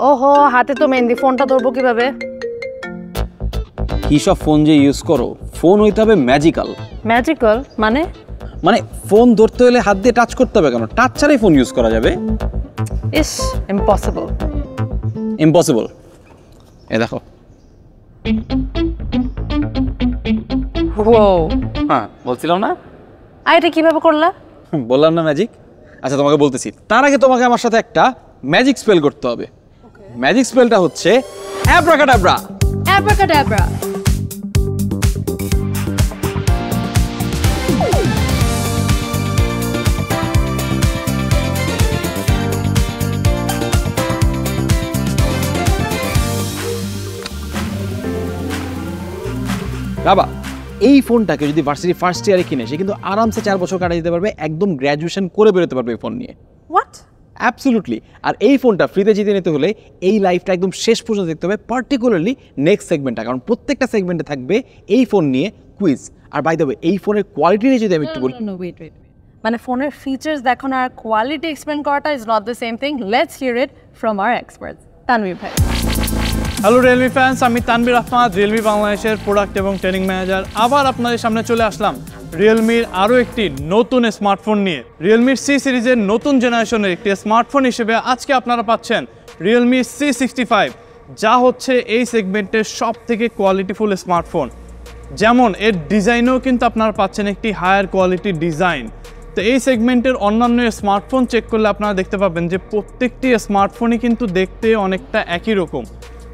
ওহো, হাতে তো মেহেন্দি, ফোনটা ধরবো কিভাবে? কি সব ফোন যে ইউজ করো, ফোন হইতে হবে ম্যাজিক্যাল। ম্যাজিক্যাল মানে? মানে ফোন ধরতে হলে হাত দিয়ে টাচ করতে হবে কেন? টাচ ছাড়াই ফোন ইউজ করা যাবে। ইস, ইম্পসিবল। ইম্পসিবল? এ দেখো। ও হ্যাঁ, বলছিলাম না? এটা কিভাবে করলা? বললাম না ম্যাজিক। আচ্ছা, তোমাকে বলতেছি, তার আগে তোমাকে আমার সাথে একটা ম্যাজিক স্পেল করতে হবে। ম্যাজিক স্পেলটা হচ্ছে অ্যাব্রাকাডাব্রা। অ্যাব্রাকাডাব্রা। বাবা, এই ফোনটাকে যদি ভার্সিটি ফার্স্ট ইয়ারে কিনে, সে কিন্তু আরামসে 4 বছর কাটাই দিতে পারবে, একদম গ্র্যাজুয়েশন করে বেরোতে পারবে এই ফোন নিয়ে। হোয়াট? অ্যাবসলিউটলি। আর এই ফোনটা ফ্রিতে জিতে নিতে হলে এই লাইফটা একদম শেষ পর্যন্ত দেখতে হবে, পার্টিকুলারলি নেক্সট সেগমেন্টটা, কারণ প্রত্যেকটা সেগমেন্টে থাকবে এই ফোন নিয়ে কুইজ। আর বাই দ্য ওয়ে, এই ফোনের কোয়ালিটি নিয়ে যদি আমি একটু বলি, ওয়েট, মানে ফোনের ফিচার্স দেখানো আর কোয়ালিটি এক্সপ্লেন করাটা is not the same thing. Let's here it from our experts. Tanvir ভাই। হ্যালো রিয়েলমি ফ্যান্স, আমি তানভীর আহমেদ, রিয়েলমি বাংলাদেশের প্রোডাক্ট এবং ট্রেনিং ম্যানেজার। আবার আপনাদের সামনে চলে আসলাম রিয়েলমির আরও একটি নতুন স্মার্টফোন নিয়ে। রিয়েলমির সি সিরিজের নতুন জেনারেশনের একটি স্মার্টফোন হিসেবে আজকে আপনারা পাচ্ছেন রিয়েলমি C65, যা হচ্ছে এই সেগমেন্টের সব থেকে কোয়ালিটিফুল স্মার্টফোন। যেমন এর ডিজাইনেও কিন্তু আপনারা পাচ্ছেন একটি হায়ার কোয়ালিটি ডিজাইন। তো এই সেগমেন্টের অন্যান্য স্মার্টফোন চেক করলে আপনারা দেখতে পাবেন যে প্রত্যেকটি স্মার্টফোনই কিন্তু দেখতে অনেকটা একই রকম।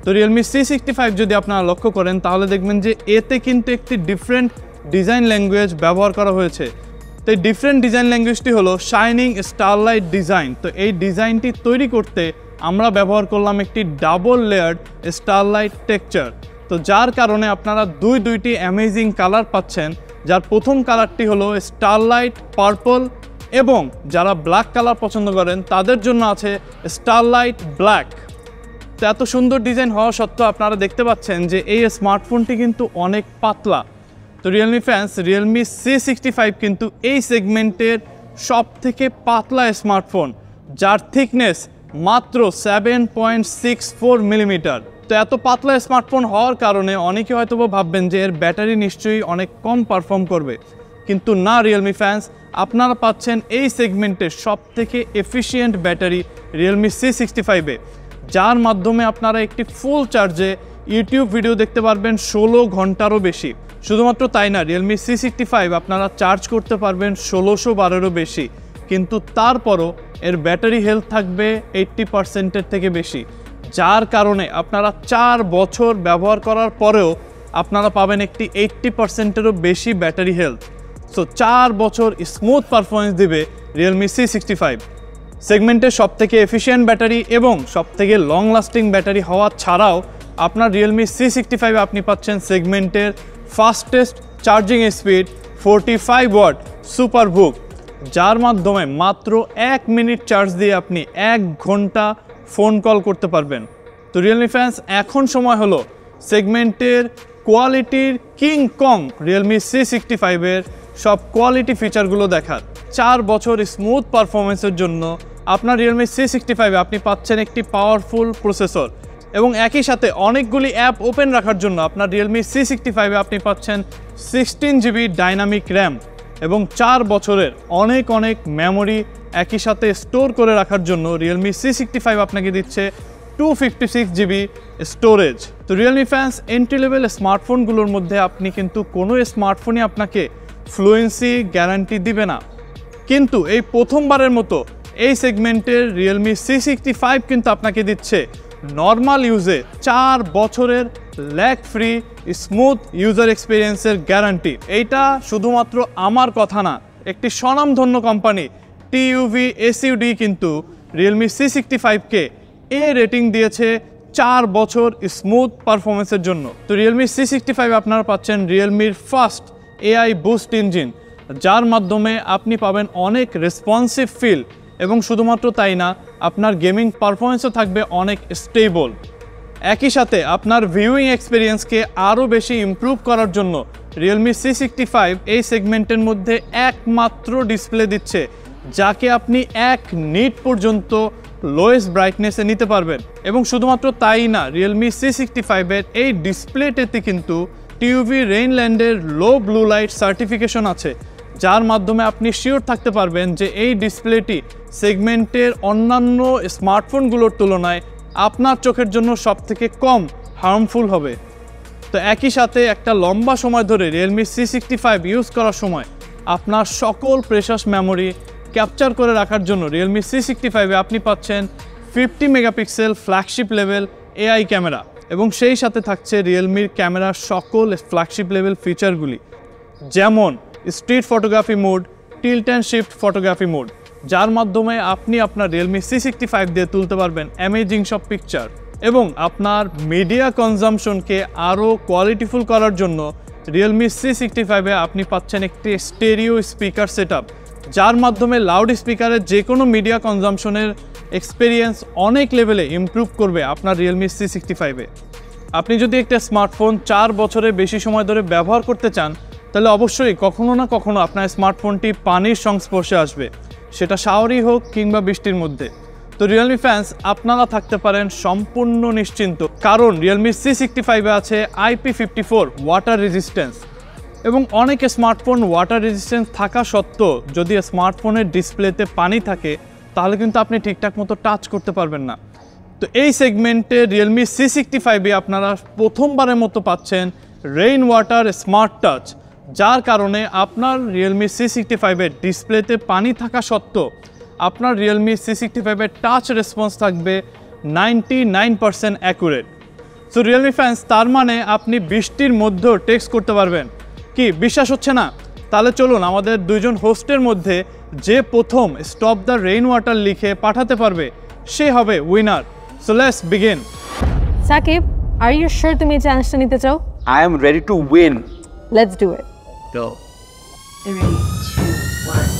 তো রিয়েলমি C65 যদি আপনারা লক্ষ্য করেন তাহলে দেখবেন যে এতে কিন্তু একটি ডিফারেন্ট ডিজাইন ল্যাঙ্গুয়েজ ব্যবহার করা হয়েছে। তো এই ডিফারেন্ট ডিজাইন ল্যাঙ্গুয়েজটি হলো শাইনিং স্টারলাইট ডিজাইন। তো এই ডিজাইনটি তৈরি করতে আমরা ব্যবহার করলাম একটি ডাবল লেয়ার্ড স্টারলাইট টেক্সচার। তো যার কারণে আপনারা দুইটি অ্যামেজিং কালার পাচ্ছেন, যার প্রথম কালারটি হলো স্টারলাইট পার্পল, এবং যারা ব্ল্যাক কালার পছন্দ করেন তাদের জন্য আছে স্টারলাইট ব্ল্যাক। তো এত সুন্দর ডিজাইন হওয়া সত্ত্বেও আপনারা দেখতে পাচ্ছেন যে এই স্মার্টফোনটি কিন্তু অনেক পাতলা। তো রিয়েলমি ফ্যান্স, রিয়েলমি C65 কিন্তু এই সেগমেন্টের সব থেকে পাতলা স্মার্টফোন, যার থিকনেস মাত্র 7.64 মিলিমিটার। তো এত পাতলা স্মার্টফোন হওয়ার কারণে অনেকে হয়তো ভাববেন যে এর ব্যাটারি নিশ্চয়ই অনেক কম পারফর্ম করবে, কিন্তু না রিয়েলমি ফ্যান্স, আপনারা পাচ্ছেন এই সেগমেন্টের সব থেকে এফিশিয়েন্ট ব্যাটারি রিয়েলমি C65-এ, যার মাধ্যমে আপনারা একটি ফুল চার্জে ইউটিউব ভিডিও দেখতে পারবেন 16 ঘন্টারও বেশি। শুধুমাত্র তাই না, রিয়েলমি C65 আপনারা চার্জ করতে পারবেন 1600 বেশি, কিন্তু তারপরও এর ব্যাটারি হেলথ থাকবে 80%-এর থেকে বেশি, যার কারণে আপনারা 4 বছর ব্যবহার করার পরেও আপনারা পাবেন একটি 80%-এরও বেশি ব্যাটারি হেলথ। সো 4 বছর স্মুথ পারফরমেন্স দিবে রিয়েলমি C65। সেগমেন্টের সবথেকে এফিশিয়েন্ট ব্যাটারি এবং সবথেকে লং লাস্টিং ব্যাটারি হওয়া ছাড়াও আপনার রিয়েলমি C65 আপনি পাচ্ছেন সেগমেন্টের fastest charging speed 45 watt super বুক, যার মাধ্যমে মাত্র 1 মিনিট চার্জ দিয়ে আপনি 1 ঘন্টা ফোন কল করতে পারবেন। তো রিয়েলমি ফ্যান্স, এখন সময় হলো সেগমেন্টের কোয়ালিটির কিং কং রিয়েলমি C65-এর সব কোয়ালিটি ফিচারগুলো দেখার। 4 বছর স্মুথ পারফরমেন্সের জন্য আপনার রিয়েলমি C65-এ আপনি পাচ্ছেন একটি পাওয়ারফুল প্রসেসর, এবং একই সাথে অনেকগুলি অ্যাপ ওপেন রাখার জন্য আপনার রিয়েলমি C65-এ আপনি পাচ্ছেন 16 GB ডাইনামিক র্যাম, এবং 4 বছরের অনেক মেমোরি একই সাথে স্টোর করে রাখার জন্য রিয়েলমি C65 আপনাকে দিচ্ছে 256 GB স্টোরেজ। তো রিয়েলমি ফ্যান্স, এন্ট্রি লেভেল স্মার্টফোনগুলোর মধ্যে আপনি কিন্তু কোনো স্মার্টফোনই আপনাকে ফ্লুয়েন্সি গ্যারান্টি দিবে না, কিন্তু এই প্রথমবারের মতো এই সেগমেন্টের রিয়েলমি C65 কিন্তু আপনাকে দিচ্ছে নর্মাল ইউজে 4 বছরের ল্যাগ ফ্রি স্মুথ ইউজার এক্সপিরিয়েন্সের গ্যারান্টি। এইটা শুধুমাত্র আমার কথা না, একটি স্বনামধন্য কোম্পানি TUV SUD কিন্তু রিয়েলমি C65-কে এ রেটিং দিয়েছে 4 বছর স্মুথ পারফরমেন্সের জন্য। তো রিয়েলমি C65 আপনারা পাচ্ছেন রিয়েলমির ফার্স্ট AI বুস্ট ইঞ্জিন, যার মাধ্যমে আপনি পাবেন অনেক রেসপন্সিভ ফিল, এবং শুধুমাত্র তাই না, আপনার গেমিং পারফরমেন্সও থাকবে অনেক স্টেবল। একই সাথে আপনার ভিউইং এক্সপিরিয়েন্সকে আরও বেশি ইমপ্রুভ করার জন্য রিয়েলমি C65 এই সেগমেন্টের মধ্যে একমাত্র ডিসপ্লে দিচ্ছে, যাকে আপনি 1 নিট পর্যন্ত লোয়েস্ট ব্রাইটনেসে নিতে পারবেন। এবং শুধুমাত্র তাই না, রিয়েলমি C65-এর এই ডিসপ্লেটিতে কিন্তু টিউভি রেইনল্যান্ডের লো ব্লু লাইট সার্টিফিকেশন আছে, যার মাধ্যমে আপনি শিওর থাকতে পারবেন যে এই ডিসপ্লেটি সেগমেন্টের অন্যান্য স্মার্টফোনগুলোর তুলনায় আপনার চোখের জন্য সবথেকে কম হার্মফুল হবে। তো একই সাথে একটা লম্বা সময় ধরে রিয়েলমি C65 ইউজ করার সময় আপনার সকল প্রেশাস মেমোরি ক্যাপচার করে রাখার জন্য রিয়েলমি C65-এ আপনি পাচ্ছেন 50 megapixel flagship level AI camera, এবং সেই সাথে থাকছে রিয়েলমির ক্যামেরার সকল ফ্ল্যাগশিপ লেভেল ফিচারগুলি, যেমন street photography mode, tilt and shift photography mode, যার মাধ্যমে আপনি আপনার রিয়েলমি C65 দিয়ে তুলতে পারবেন অ্যামেজিং সব পিকচার। এবং আপনার মিডিয়া কনজামশনকে আরও কোয়ালিটিফুল করার জন্য রিয়েলমি C65-এ আপনি পাচ্ছেন একটি স্টেরিও স্পিকার সেটআপ, যার মাধ্যমে লাউড স্পিকারের যে কোনো মিডিয়া কনজামশনের এক্সপিরিয়েন্স অনেক লেভেলে ইমপ্রুভ করবে আপনার রিয়েলমি C65-এ। আপনি যদি একটা স্মার্টফোন 4 বছরের বেশি সময় ধরে ব্যবহার করতে চান, তাহলে অবশ্যই কখনো না কখনো আপনার স্মার্টফোনটি পানির সংস্পর্শে আসবে, সেটা শাওয়ারই হোক কিংবা বৃষ্টির মধ্যে। তো রিয়েলমি ফ্যান্স, আপনারা থাকতে পারেন সম্পূর্ণ নিশ্চিন্ত, কারণ রিয়েলমি C65-এ আছে IP54 ওয়াটার রেজিস্ট্যান্স। এবং অনেক স্মার্টফোন ওয়াটার রেজিস্ট্যান্স থাকা সত্ত্বেও যদি স্মার্টফোনের ডিসপ্লেতে পানি থাকে, তাহলে কিন্তু আপনি ঠিকঠাক মতো টাচ করতে পারবেন না। তো এই সেগমেন্টে রিয়েলমি C65-এ আপনারা প্রথমবারের মতো পাচ্ছেন রেইন ওয়াটার স্মার্ট টাচ, যার কারণে আপনার রিয়েলমি C65-এর ডিসপ্লেতে পানি থাকা সত্ত্বেও আপনার রিয়েলমি C65-এর টাচ রেসপন্স থাকবে 99% অ্যাকুরেট। সো রিয়েলমি ফ্যান্স, তার মানে আপনি বৃষ্টির মধ্যেও টেক্সট করতে পারবেন। কি বিশ্বাস হচ্ছে না? তাহলে চলুন আমাদের দুইজন হোস্টের মধ্যে যে প্রথম স্টপ দ্য রেইন ওয়াটার লিখে পাঠাতে পারবে সে হবে winner. So let's begin. Sakib, are you sure তুমি এই চ্যালেঞ্জটা নিতে চাও? I am ready to win. Let's do it. Go. 3, 2, 1.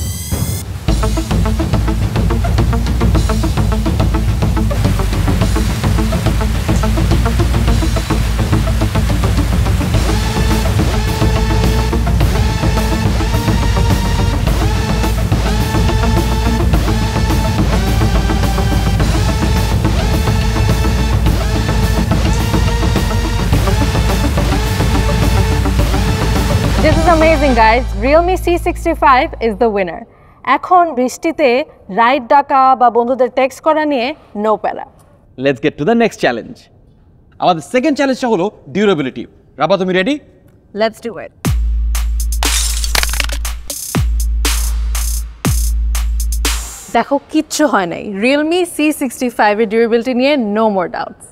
This is amazing, guys. Realme C65 is the winner. এখন বৃষ্টিতে রাইড ডাকা বা বন্ধুদের টেক্সট করা নিয়ে নো প্যারা। Let's get to the next challenge. আমাদের সেকেন্ড চ্যালেঞ্জটা হলো ডিউরেবিলিটি। রাবা, তুমি রেডি? Let's do it. দেখো, কিচ্ছু হয় নাই। Realme C65 এর ডিউরেবিলিটি নিয়ে নো মোর ডাউটস।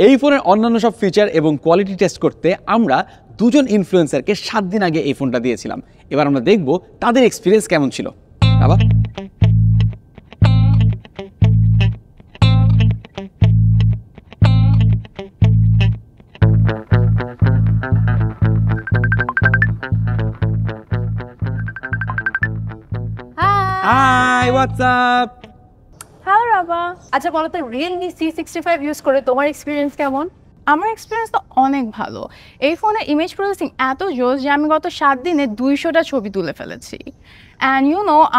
এই ফোনের অন্যান্য সব ফিচার এবং কোয়ালিটি টেস্ট করতে আমরা দুজন ইনফ্লুয়েন্সারকে 7 দিন আগে এই ফোনটা দিয়েছিলাম। এবার আমরা দেখব তাদের এক্সপিরিয়েন্স কেমন ছিল। বাবা, হাই, হোয়াটস আপ? হ্যালো রাবা। আচ্ছা বলো তো, Realme C65 ইউজ করে তোমার এক্সপিরিয়েন্স কেমন? আমার এক্সপিরিয়েন্স তো অনেক ভালো। এই ফোনের ইমেজ প্রসেসিং এত জোস যে আমি গত 7 দিনে 200টা ছবি তুলে ফেলেছি। অ্যান্ড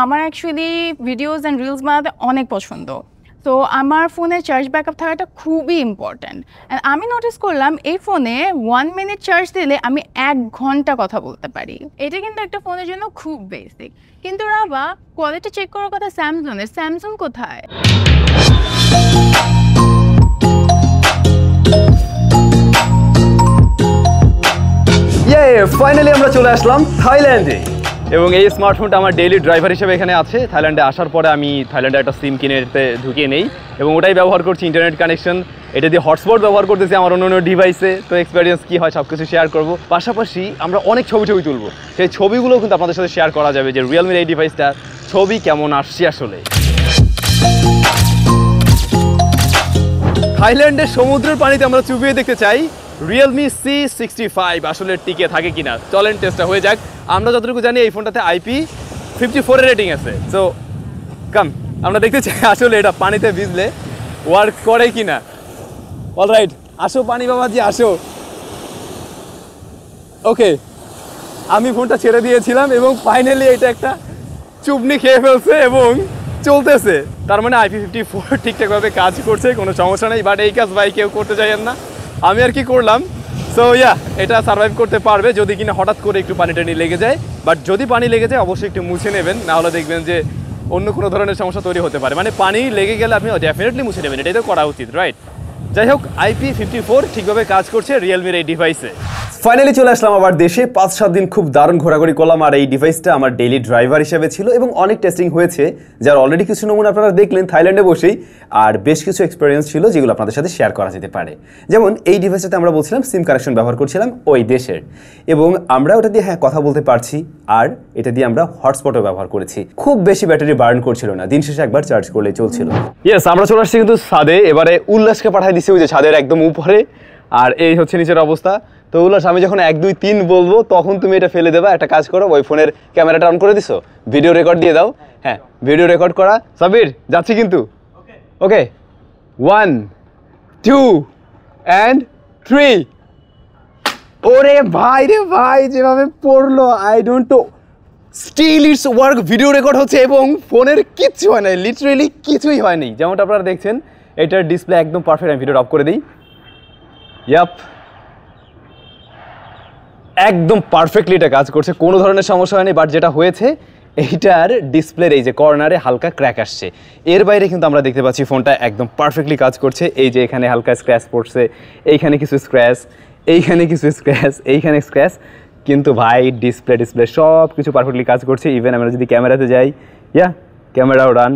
আমার অ্যাকচুয়ালি ভিডিওস অ্যান্ড রিলস বানাতে অনেক পছন্দ। তো আমার ফোনে চার্জ ব্যাকআপ থাকাটা খুবই ইম্পর্ট্যান্ট। অ্যান্ড আমি নোটিস করলাম এই ফোনে 1 মিনিট চার্জ দিলে আমি 1 ঘন্টা কথা বলতে পারি। এটা কিন্তু একটা ফোনের জন্য খুব বেসিক। কিন্তু রাবা, কোয়ালিটি চেক করার কথা স্যামসাংয়ের। স্যামসাং কোথায়? ফাইনালি আমরা চলে আসলাম থাইল্যান্ডে, এবং এই স্মার্টফোনটা আমার ডেইলি ড্রাইভার হিসেবে এখানে আছে। থাইল্যান্ডে আসার পরে আমি থাইল্যান্ডে একটা সিম কিনে ঢুকিয়ে নেই এবং ওটাই ব্যবহার করছি, ইন্টারনেট কানেকশন। এটা দিয়ে হটস্পট ব্যবহার করতেছি আমার অন্য ডিভাইসে। তো এক্সপিরিয়েন্স কী হয় সব কিছু শেয়ার করবো। পাশাপাশি আমরা অনেক ছবি তুলবো, সেই ছবিগুলো কিন্তু আপনাদের সাথে শেয়ার করা যাবে যে রিয়েলমির এই ডিভাইসটা ছবি কেমন আসছে আসলে। থাইল্যান্ডের সমুদ্রের পানিতে আমরা চুবিয়ে দেখতে চাই রিয়েলমি C65 আসলে টিকে থাকে কিনা। চলেন টেস্টটা হয়ে যাক। আমরা যতটুকু জানি এই ফোনটাতে IP54 এর রেটিং আছে। সো কাম, আমরা দেখতে চাই আসলে এটা পানিতে ভিজলে ওয়ার্ক করে কিনা। অলরাইট, আসো পানি বাবাজি, আসো। ওকে, আমি ফোনটা ছেড়ে দিয়েছিলাম এবং ফাইনালি এটা একটা চুবনি খেয়ে ফেলছে এবং চলতেছে, তার মানে IP54 ঠিকঠাকভাবে কাজ করছে, কোনো সমস্যা নেই। বাট এই কাজ ভাই কেউ করতে চাইেন না, আমি আর কি করলাম। সো এটা সার্ভাইভ করতে পারবে যদি কিনা হঠাৎ করে একটু পানি টানি লেগে যায়। বাট যদি পানি লেগে যায় অবশ্যই একটু মুছে নেবেন, নাহলে দেখবেন যে অন্য কোনো ধরনের সমস্যা তৈরি হতে পারে। মানে পানি লেগে গেলে আপনি ডেফিনেটলি মুছে নেবেন, এটাই তো করা উচিত, রাইট? যাই হোক, IP54 ঠিকভাবে কাজ করছে রিয়েলমির এই ডিভাইসে। ফাইনালি চলে আসলাম আবার দেশে। 5-7 দিন খুব দারুণ ঘোরাঘুরি করলাম, আর এই ডিভাইসটা আমার ডেইলি ড্রাইভার হিসেবে ছিল এবং অনেক টেস্টিং হয়েছে, যার অলরেডি কিছু নমুনা আপনারা দেখলেন থাইল্যান্ডে বসেই। আর বেশ কিছু এক্সপিরিয়েন্স ছিল যেগুলো আপনাদের সাথে শেয়ার করা যেতে পারে। যেমন এই ডিভাইসটাতে আমরা বলছিলাম সিম কানেকশন ব্যবহার করছিলাম ওই দেশের, এবং আমরা ওটা দিয়ে কথা বলতে পারছি, আর এটা দিয়ে আমরা হটস্পটও ব্যবহার করেছি। খুব বেশি ব্যাটারি বার্ন করছিল না, দিন শেষে একবার চার্জ করলেই চলছিল। ইয়েস, আমরা চলে আসছি কিন্তু ছাদে। এবারে উল্লাসকে পাঠিয়ে দিচ্ছি ওই যে ছাদের একদম উপরে, আর এই হচ্ছে নিচের অবস্থা। তো উল্লাস, আমি যখন 1 2 3 বলবো তখন তুমি এটা ফেলে দেবা। একটা কাজ করো, ওই ফোনের ক্যামেরাটা অন করে দিছো, ভিডিও রেকর্ড দিয়ে দাও। হ্যাঁ, ভিডিও রেকর্ড করা। সাবির, যাচ্ছি কিন্তু। ওকে, 1 2 and 3। ওরে ভাই রে ভাই, যেভাবে পড়লো, I don't know, still it's work. Video record হচ্ছে এবং ফোনের কিচ্ছু হয় নাই, লিটারেলি কিছুই হয়নি। যেমনটা আপনারা দেখছেন, এটার ডিসপ্লে একদম পারফেক্ট। আমি ভিডিওটা অফ করে দিই। ইয়াপ, একদম পারফেক্টলি এটা কাজ করছে, কোনো ধরনের সমস্যা হয়নি। বাট যেটা হয়েছে, এইটার ডিসপ্লের এই যে কর্নারে হালকা ক্র্যাক আসছে। এর বাইরে কিন্তু আমরা দেখতে পাচ্ছি ফোনটা একদম পারফেক্টলি কাজ করছে। এই যে এখানে হালকা স্ক্র্যাচ পড়ছে, এইখানে কিছু স্ক্র্যাচ, এইখানে কিছু স্ক্র্যাচ, এইখানে স্ক্র্যাচ, কিন্তু ভাই ডিসপ্লে সব কিছু পারফেক্টলি কাজ করছে। ইভেন আমরা যদি ক্যামেরাতে যাই, ক্যামেরাও রান,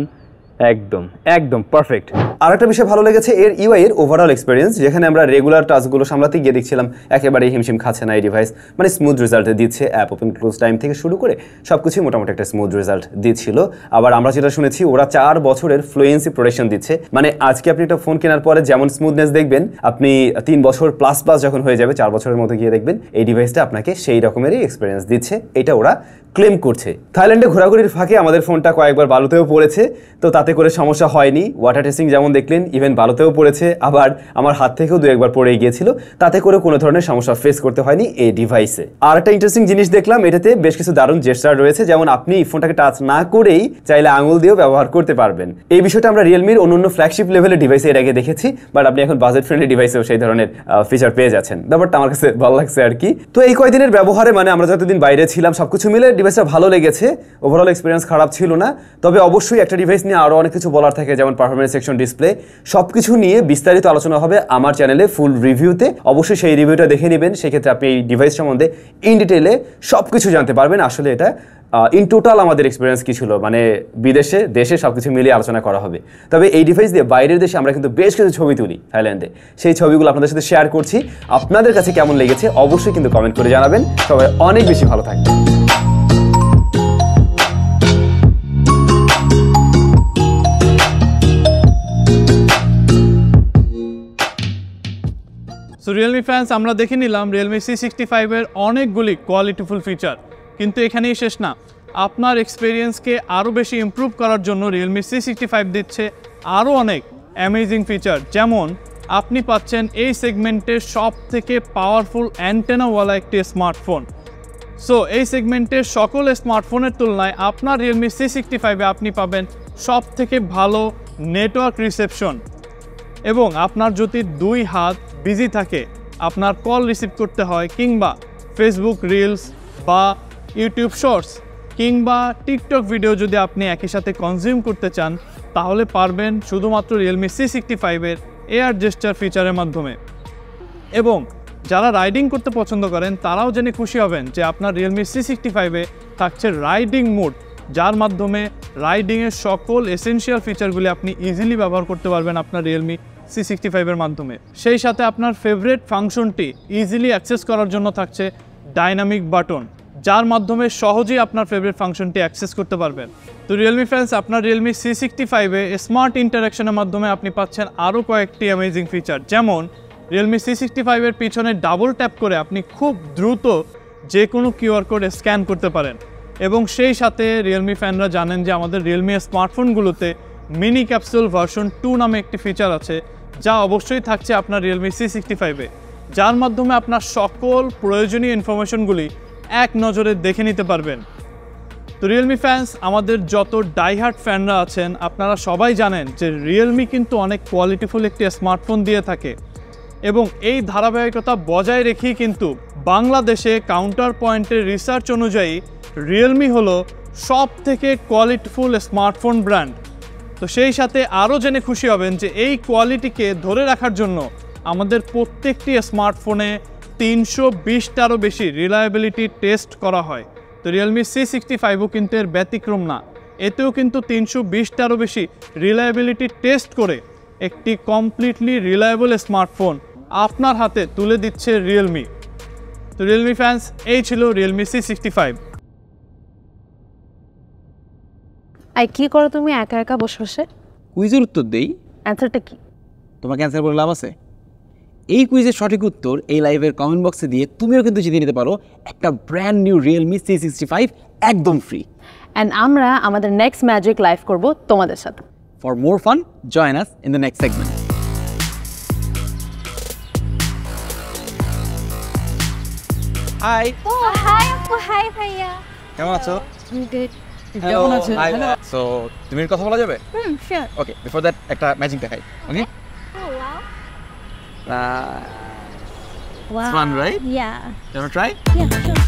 একদম পারফেক্ট। আর একটা বিষয় ভালো লেগেছে এর ইউআই এর ওভারঅল এক্সপিরিয়েন্স, যেখানে আমরা রেগুলার টাস্কগুলো সামলাতে গিয়ে দেখছিলাম একেবারেই হিমশিম খাচ্ছে না এই ডিভাইস, মানে স্মুথ রেজাল্ট দিচ্ছে। অ্যাপ ওপেন ক্লোজ টাইম থেকে শুরু করে সবকিছুই মোটামুটি একটা স্মুথ রেজাল্ট দিচ্ছিল। আবার আমরা যেটা শুনেছি, ওরা 4 বছরের ফ্লুয়েন্সি প্রোটেকশন দিচ্ছে। মানে আজকে আপনি একটা ফোন কেনার পরে যেমন স্মুথনেস দেখবেন, আপনি 3 বছর প্লাস যখন হয়ে যাবে, 4 বছরের মতো গিয়ে দেখবেন এই ডিভাইসটা আপনাকে সেই রকমেরই এক্সপিরিয়েন্স দিচ্ছে। এটা ওরা ক্লেম করছে। থাইল্যান্ডে ঘোরাঘুরির ফাঁকে আমাদের ফোনটা কয়েকবার বালুতেও পড়েছে, তো তাতে করে সমস্যা হয়নি। ওয়াটার টেস্টিং যেমন দেখলেন, ইভেন বালুতেও পড়েছে, আবার আমার হাত থেকেও 2-1 পড়ে গিয়েছিল, তাতে করে কোনো ধরনের সমস্যা ফেস করতে হয়নি এই ডিভাইসে। আর একটা ইন্টারেস্টিং জিনিস দেখলাম, এটাতে বেশ কিছু দারুণ জেস্টার রয়েছে, যেমন আপনি ফোনটাকে টাচ না করেই চাইলে আঙুল দিয়েও ব্যবহার করতে পারবেন। এই বিষয়টা আমরা রিয়েলমির অন্যান্য ফ্ল্যাগশিপ লেভেলের ডিভাইসে এর আগে দেখেছি, বাট আপনি এখন বাজেট ফ্রেন্ডলি ডিভাইসেও সেই ধরনের ফিচার পেয়ে যাচ্ছেন। ব্যাপারটা আমার কাছে ভালো লাগছে আর কি। তো এই কয়েকদিনের ব্যবহারে, মানে আমরা যতদিন বাইরে ছিলাম, সবকিছু মিলে ডিভাইসটা ভালো লেগেছে। ওভারঅল এক্সপিরিয়েন্স খারাপ ছিল না। তবে অবশ্যই একটা ডিভাইস নিয়ে আরও অনেক কিছু বলার থাকে, যেমন পারফরমেন্স সেকশন, ডিসপ্লে, সবকিছু নিয়ে বিস্তারিত আলোচনা হবে আমার চ্যানেলে ফুল রিভিউতে। অবশ্যই সেই রিভিউটা দেখে নেবেন, সেক্ষেত্রে আপনি এই ডিভাইস সম্বন্ধে ইন ডিটেলে সবকিছু জানতে পারবেন। আসলে এটা ইন টোটাল আমাদের এক্সপিরিয়েন্স কি ছিল, মানে বিদেশে দেশে সবকিছু মিলিয়ে আলোচনা করা হবে। তবে এই ডিভাইস দিয়ে বাইরের দেশে আমরা কিন্তু বেশ কিছু ছবি তুলি থাইল্যান্ডে, সেই ছবিগুলো আপনাদের সাথে শেয়ার করছি। আপনাদের কাছে কেমন লেগেছে অবশ্যই কিন্তু কমেন্ট করে জানাবেন। সবাই অনেক বেশি ভালো থাকবেন। সো রিয়েলমি ফ্যান্স, আমরা দেখে নিলাম রিয়েলমি C65 এর অনেকগুলি কোয়ালিটিফুল ফিচার, কিন্তু এখানেই শেষ না। আপনার এক্সপিরিয়েন্সকে আরও বেশি ইমপ্রুভ করার জন্য রিয়েলমি C65 দিচ্ছে আরও অনেক অ্যামেজিং ফিচার। যেমন আপনি পাচ্ছেন এই সেগমেন্টের সব থেকে পাওয়ারফুল অ্যান্টেনাওয়ালা একটি স্মার্টফোন। সো এই সেগমেন্টের সকল স্মার্টফোনের তুলনায় আপনার রিয়েলমি C65 এ আপনি পাবেন সব থেকে ভালো নেটওয়ার্ক রিসেপশন, এবং আপনার যদি 2 হাত বিজি থাকে, আপনার কল রিসিভ করতে হয়, কিংবা ফেসবুক রিলস বা ইউটিউব শর্টস কিংবা টিকটক ভিডিও যদি আপনি একই সাথে কনজিউম করতে চান, তাহলে পারবেন শুধুমাত্র রিয়েলমি C65 এর এয়ার জেস্টার ফিচারের মাধ্যমে। এবং যারা রাইডিং করতে পছন্দ করেন তারাও জেনে খুশি হবেন যে আপনার রিয়েলমি C65 এ থাকছে রাইডিং মোড, যার মাধ্যমে রাইডিংয়ের সকল এসেনশিয়াল ফিচারগুলি আপনি ইজিলি ব্যবহার করতে পারবেন আপনার রিয়েলমি C65 এর মাধ্যমে। সেই সাথে আপনার ফেভারিট ফাংশনটি ইজিলি অ্যাক্সেস করার জন্য থাকছে ডাইনামিক বাটন, যার মাধ্যমে সহজেই আপনার ফেভারিট ফাংশনটি অ্যাক্সেস করতে পারবেন। তো রিয়েলমি ফ্রেন্ডস, আপনার রিয়েলমি C65 এ স্মার্ট ইন্টারাকশনের মাধ্যমে আপনি পাচ্ছেন আরও কয়েকটি অ্যামেজিং ফিচার। যেমন রিয়েলমি C65 এর পিছনে ডাবল ট্যাপ করে আপনি খুব দ্রুত যে কোনো কিউআর কোড স্ক্যান করতে পারেন, এবং সেই সাথে রিয়েলমি ফ্যানরা জানেন যে আমাদের রিয়েলমি স্মার্টফোনগুলোতে মিনি ক্যাপসুল ভার্সন 2 নামে একটি ফিচার আছে, যা অবশ্যই থাকছে আপনার রিয়েলমি C65 এ, যার মাধ্যমে আপনার সকল প্রয়োজনীয় ইনফরমেশনগুলি এক নজরে দেখে নিতে পারবেন। তো রিয়েলমি ফ্যান্স, আমাদের যত ডাইহার্ট ফ্যানরা আছেন আপনারা সবাই জানেন যে রিয়েলমি কিন্তু অনেক কোয়ালিটিফুল একটি স্মার্টফোন দিয়ে থাকে এবং এই ধারাবাহিকতা বজায় রেখেই কিন্তু বাংলাদেশে কাউন্টার পয়েন্টের রিসার্চ অনুযায়ী রিয়েলমি হলো সব থেকে কোয়ালিটিফুল স্মার্টফোন ব্র্যান্ড। তো সেই সাথে আরও জেনে খুশি হবেন যে এই কোয়ালিটিকে ধরে রাখার জন্য আমাদের প্রত্যেকটি স্মার্টফোনে 320টারও বেশি রিলায়েবিলিটি টেস্ট করা হয়। তো রিয়েলমি C65ও কিন্তু এর ব্যতিক্রম না, এতেও কিন্তু 320টারও বেশি রিলায়েবিলিটি টেস্ট করে একটি কমপ্লিটলি রিলায়েবল স্মার্টফোন আপনার হাতে তুলে দিচ্ছে রিয়েলমি। তো রিয়েলমি ফ্যান্স, এই ছিল রিয়েলমি C65। আই কি করো তুমি একা একা বসে বসে? কুইজের উত্তর দেই। অ্যান্সারটা কি? তোমাকে অ্যান্সার বলে লাভ আছে? এই কুইজের সঠিক উত্তর এই লাইভের কমেন্ট বক্সে দিয়ে তুমিও কিন্তু জিতে নিতে পারো একটা ব্র্যান্ড নিউ রিয়েলমি C65 একদম ফ্রি। অ্যান্ড আমরা আমাদের নেক্সট ম্যাজিক লাইভ করব তোমাদের সাথে। For more fun, join us in the next segment. Hi. Oh, hi আপু, hi ভাইয়া। কেমন আছো? I'm good. কেমন আছো? So, তুমি কথা বলা যাবে? Sure. Okay, before that একটা ম্যাজিক দেখাই। Okay? Oh, wow. Wow. It's fun, right? Yeah. You want to try? Yeah, sure.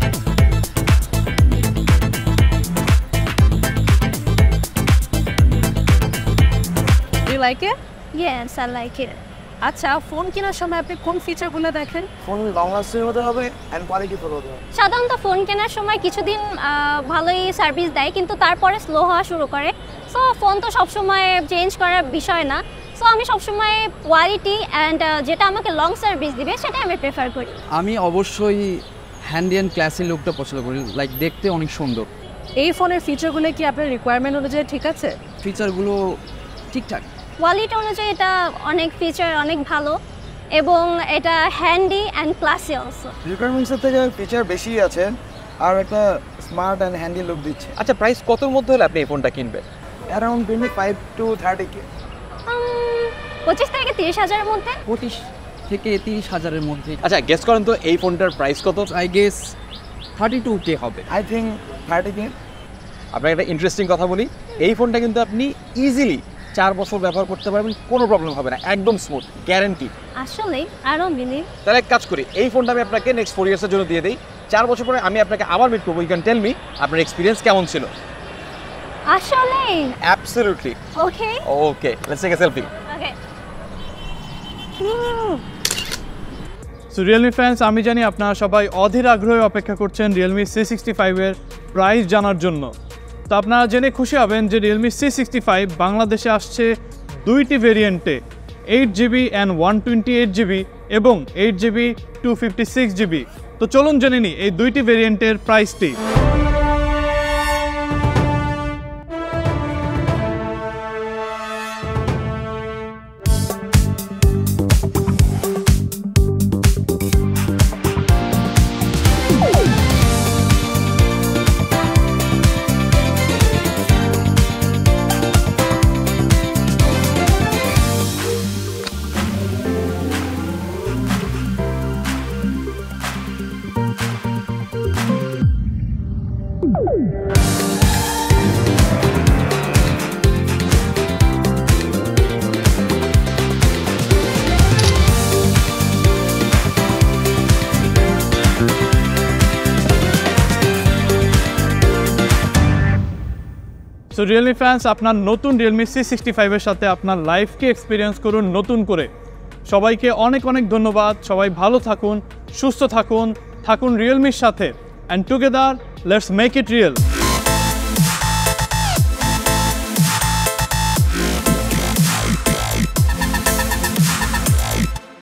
Do you like it? Yes, I like it. আচ্ছা, ফোন কেনার সময় আপনি কোন ফিচারগুলো দেখেন? ফোন লং লাস্টিং হতে হবে এন্ড কোয়ালিটিফুল হতে হবে। সাধারণত ফোন কেনার সময় কিছুদিন ভালোই সার্ভিস দেয়, কিন্তু তারপরে স্লো হওয়া শুরু করে। সো ফোন তো সবসময় চেঞ্জ করার বিষয় না। সো আমি সবসময় কোয়ালিটি অ্যান্ড যেটা আমাকে লং সার্ভিস দিবে সেটা আমি প্রেফার করি। আমি অবশ্যই হ্যান্ডি অ্যান্ড ক্লাসি লুকটা পছন্দ করি, লাইক দেখতে অনেক সুন্দর। এই ফোনের ফিচারগুলো কি আপনার রিকোয়ারমেন্ট অনুযায়ী ঠিক আছে? ফিচারগুলো ঠিকঠাক। কোয়ালিটি অনুযায়ী এটা অনেক ফিচার অনেক ভালো এবং এটা হ্যান্ডি অ্যান্ড ক্লাসি অলসো। রিকোয়ারমেন্টসের থেকে ফিচার বেশি আছে আর একটা স্মার্ট অ্যান্ড হ্যান্ডি লুক দিচ্ছে। আচ্ছা, প্রাইস কতর মধ্যে হলে আপনি এই ফোনটা কিনবেন? Around 25 to 30K। 25 থেকে 30,000 এর মধ্যে। 25 থেকে 30,000-এর মধ্যে। আচ্ছা, গেস করেন তো এই ফোনটার প্রাইস কত? আই গেস 32K হবে। I think 30K। আপনাকে একটা ইন্টারেস্টিং কথা বলি, এই ফোনটা কিন্তু আপনি ইজিলি 4 বছর ব্যবহার করতে পারবেন, কোনো প্রবলেম হবে না, একদম স্মুথ, গ্যারান্টি। আসলে আই ডোন্ট বিলিভ। তাহলে এক কাজ করি, এই ফোনটা আমি আপনাকে নেক্সট 4 ইয়ার্সের জন্য দিয়ে দিই। 4 বছর পরে আমি আপনাকে আবার মিট করবো। ইউ ক্যান টেল মি আপনার এক্সপিরিয়েন্স কেমন ছিল। আসলে absolutely. Okay okay, let's take a selfie. Okay. So Realme fans, আমি জানি আপনারা সবাই অধীর আগ্রহে অপেক্ষা করছেন রিয়েলমি C65-এর প্রাইস জানার জন্য। তো আপনারা জেনে খুশি হবেন যে রিয়েলমি C65 বাংলাদেশে আসছে 2টি ভেরিয়েন্টে, 8GB অ্যান্ড 128GB এবং 8GB 256GB। তো চলুন জেনে নিই এই 2টি ভেরিয়েন্টের প্রাইসটি। সো রিয়েলমি ফ্যান্স, আপনার নতুন রিয়েলমি C65-এর সাথে আপনার লাইফকে এক্সপিরিয়েন্স করুন নতুন করে। সবাইকে অনেক অনেক ধন্যবাদ। সবাই ভালো থাকুন, সুস্থ থাকুন, থাকুন রিয়েলমির সাথে। And together let's make it real.